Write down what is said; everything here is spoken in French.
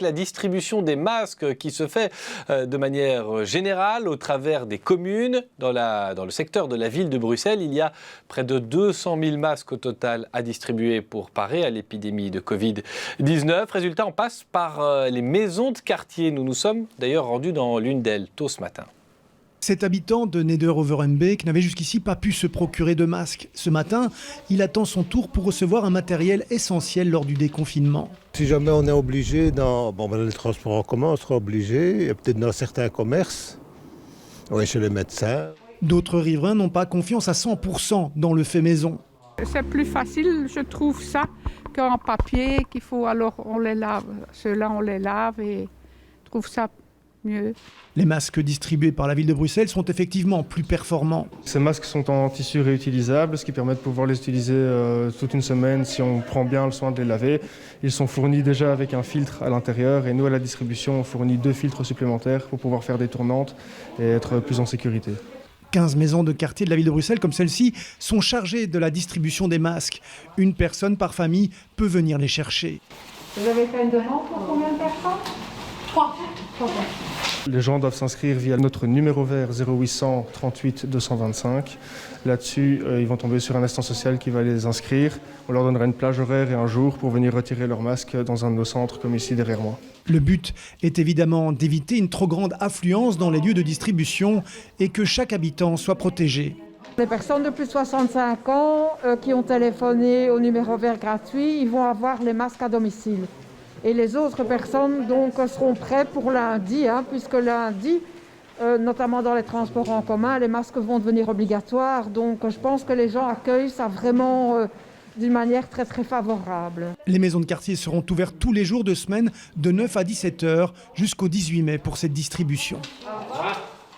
la distribution des masques qui se fait de manière générale au travers des communes. Dans le secteur de la ville de Bruxelles, il y a près de 200 000 masques au total à distribuer pour parer à l'épidémie de Covid-19. Résultat, on passe par les maisons de quartier. Nous nous sommes d'ailleurs rendus dans l'une d'elles tôt ce matin. Cet habitant de Neder-Overembeek n'avait jusqu'ici pas pu se procurer de masque. Ce matin, il attend son tour pour recevoir un matériel essentiel lors du déconfinement. Si jamais on est obligé, dans les transports en commun, on sera obligé, et peut-être dans certains commerces, chez les médecins. D'autres riverains n'ont pas confiance à 100% dans le fait maison. C'est plus facile, je trouve ça, qu'en papier, qu'il faut alors on les lave. Ceux-là, on les lave et je trouve ça mieux. Les masques distribués par la ville de Bruxelles sont effectivement plus performants. Ces masques sont en tissu réutilisable, ce qui permet de pouvoir les utiliser toute une semaine si on prend bien le soin de les laver. Ils sont fournis déjà avec un filtre à l'intérieur et nous à la distribution on fournit 2 filtres supplémentaires pour pouvoir faire des tournantes et être plus en sécurité. 15 maisons de quartier de la ville de Bruxelles comme celle-ci sont chargées de la distribution des masques. Une personne par famille peut venir les chercher. Vous avez fait une demande pour combien de personnes ? 3. Les gens doivent s'inscrire via notre numéro vert 0800 38 225. Là-dessus, ils vont tomber sur un assistant social qui va les inscrire. On leur donnera une plage horaire et un jour pour venir retirer leur masque dans un de nos centres comme ici derrière moi. Le but est évidemment d'éviter une trop grande affluence dans les lieux de distribution et que chaque habitant soit protégé. Les personnes de plus de 65 ans qui ont téléphoné au numéro vert gratuit, ils vont avoir les masques à domicile. Et les autres personnes donc, seront prêtes pour lundi, puisque lundi, notamment dans les transports en commun, les masques vont devenir obligatoires. Donc je pense que les gens accueillent ça vraiment d'une manière très très favorable. Les maisons de quartier seront ouvertes tous les jours de semaine de 9 à 17 h jusqu'au 18 mai pour cette distribution. Au revoir.